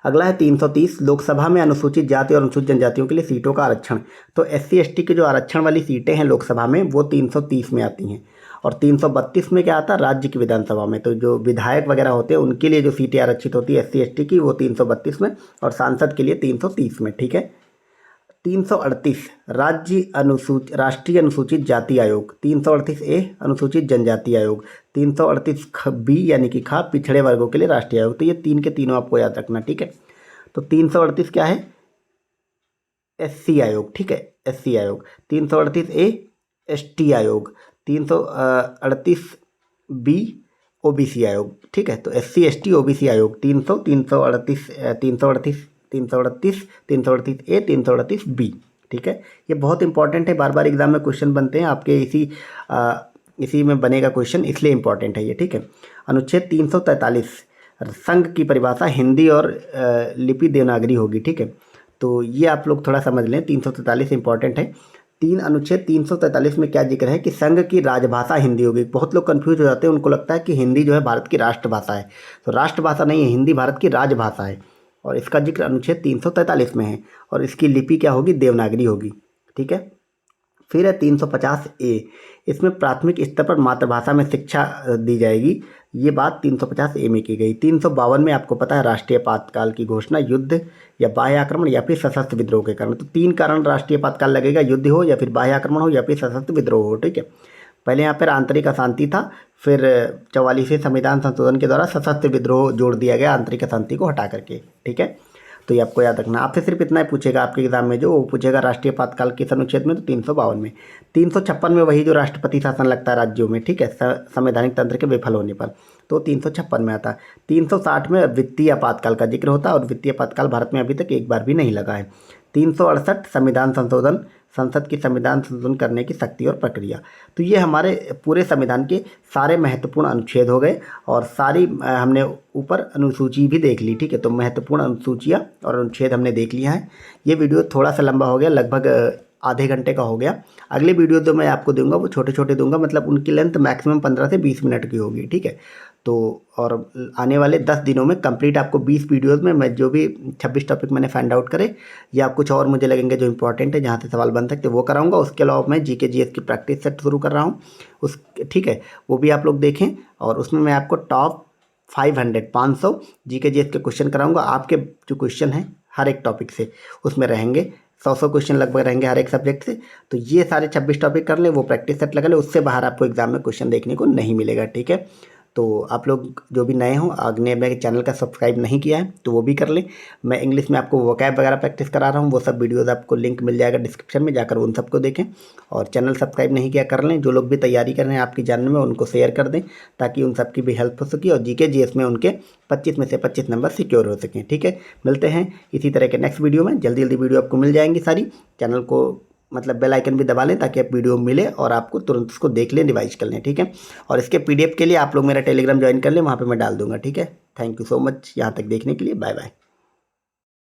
अगला है 330, लोकसभा में अनुसूचित जाति और अनुसूचित जनजातियों के लिए सीटों का आरक्षण। तो SC ST के जो आरक्षण वाली सीटें हैं लोकसभा में, वो 330 में आती हैं। और 332 में क्या आता है, राज्य की विधानसभा में, तो जो विधायक वगैरह होते हैं उनके लिए जो सीटें आरक्षित होती है SC ST की, वो 332 में, और सांसद के लिए 330 में, ठीक है। 338, राष्ट्रीय अनुसूचित जाति आयोग। 338A, अनुसूचित जनजाति आयोग। 338B यानी कि खा, पिछड़े वर्गों के लिए राष्ट्रीय आयोग। तो ये तीन के तीनों आपको याद रखना, ठीक है। तो 338 क्या है, SC आयोग, ठीक है, SC आयोग। 338A ST आयोग। 338B OBC आयोग, ठीक है। तो SC ST OBC आयोग 338, 338A, 338B, ठीक है। ये बहुत इंपॉर्टेंट है, बार बार एग्जाम में क्वेश्चन बनते हैं आपके, इसी में बनेगा क्वेश्चन, इसलिए इंपॉर्टेंट है ये, ठीक है। अनुच्छेद 343, संघ की परिभाषा हिंदी और लिपि देवनागरी होगी, ठीक है। तो ये आप लोग थोड़ा समझ लें, 343 इंपॉर्टेंट है। अनुच्छेद 343 में क्या जिक्र है कि संघ की राजभाषा हिंदी होगी। बहुत लोग कंफ्यूज हो जाते हैं, उनको लगता है कि हिंदी जो है भारत की राष्ट्रभाषा है, तो राष्ट्रभाषा नहीं है, हिंदी भारत की राजभाषा है, और इसका जिक्र अनुच्छेद 343 में है, और इसकी लिपि क्या होगी, देवनागरी होगी, ठीक है। फिर है 350A, इसमें प्राथमिक स्तर पर मातृभाषा में शिक्षा दी जाएगी, ये बात 350A में की गई। 352 में आपको पता है राष्ट्रीय आपातकाल की घोषणा, युद्ध या बाह्य आक्रमण या फिर सशस्त्र विद्रोह के कारण। तो 3 कारण राष्ट्रीय आपातकाल लगेगा, युद्ध हो या फिर बाह्य आक्रमण हो या फिर सशस्त्र विद्रोह हो, ठीक है। पहले यहाँ पर आंतरिक अशांति था, फिर 44वें संविधान संशोधन के द्वारा सशस्त्र विद्रोह जोड़ दिया गया आंतरिक अशांति को हटा करके, ठीक है। तो ये आपको याद रखना। आपसे सिर्फ इतना ही पूछेगा आपके एग्जाम में, जो वो पूछेगा राष्ट्रीय आपातकाल किस अनुच्छेद में, तो 352 में। 356 में वही जो राष्ट्रपति शासन लगता है राज्यों में, ठीक है, संवैधानिक तंत्र के विफल होने पर, तो 356 में आता है। 360 में वित्तीय आपातकाल का जिक्र होता है, और वित्तीय आपातकाल भारत में अभी तक एक बार भी नहीं लगा है। 368 संविधान संशोधन, संसद की संविधान संशोधन करने की शक्ति और प्रक्रिया। तो ये हमारे पूरे संविधान के सारे महत्वपूर्ण अनुच्छेद हो गए, और सारी हमने ऊपर अनुसूची भी देख ली, ठीक है। तो महत्वपूर्ण अनुसूचियाँ और अनुच्छेद हमने देख लिया है। ये वीडियो थोड़ा सा लंबा हो गया, लगभग आधे घंटे का हो गया। अगली वीडियो जो मैं आपको दूंगा वो छोटे छोटे दूंगा, मतलब उनकी लेंथ मैक्सिमम 15 से 20 मिनट की होगी, ठीक है। तो और आने वाले 10 दिनों में कंप्लीट आपको 20 वीडियोस में मैं जो भी 26 टॉपिक मैंने फाइंड आउट करे, या कुछ और मुझे लगेंगे जो इंपॉर्टेंट है, जहाँ से सवाल बन सकते वो कराऊंगा। उसके अलावा मैं जीके जीएस की प्रैक्टिस सेट शुरू कर रहा हूँ, उस ठीक है, वो भी आप लोग देखें। और उसमें मैं आपको टॉप 500 जीके जीएस के क्वेश्चन कराऊंगा। आपके जो क्वेश्चन हैं हर एक टॉपिक से उसमें रहेंगे, 100 क्वेश्चन लगभग रहेंगे हर एक सब्जेक्ट से। तो ये सारे 26 टॉपिक कर लें, वो प्रैक्टिस सेट लगा लें, उससे बाहर आपको एग्जाम में क्वेश्चन देखने को नहीं मिलेगा, ठीक है। तो आप लोग जो भी नए हों, आपने मेरे चैनल का सब्सक्राइब नहीं किया है तो वो भी कर लें। मैं इंग्लिश में आपको वोकैब वगैरह प्रैक्टिस करा रहा हूँ, वो सब वीडियोज़ आपको लिंक मिल जाएगा डिस्क्रिप्शन में, जाकर उन सबको देखें। और चैनल सब्सक्राइब नहीं किया कर लें। जो लोग भी तैयारी कर रहे हैं आपकी जानने में, उनको शेयर कर दें, ताकि उन सबकी भी हेल्प हो सके, और जीके जीएस में उनके 25 में से 25 नंबर सिक्योर हो सकें, ठीक है। मिलते हैं इसी तरह के नेक्स्ट वीडियो में, जल्दी जल्दी वीडियो आपको मिल जाएंगी सारी। चैनल को मतलब बेल आइकन भी दबा लें, ताकि आप वीडियो मिले और आपको तुरंत उसको देख लें, रिवाइज कर लें, ठीक है। और इसके पीडीएफ के लिए आप लोग मेरा टेलीग्राम ज्वाइन कर लें, वहाँ पे मैं डाल दूंगा, ठीक है। थैंक यू सो मच यहाँ तक देखने के लिए। Bye bye.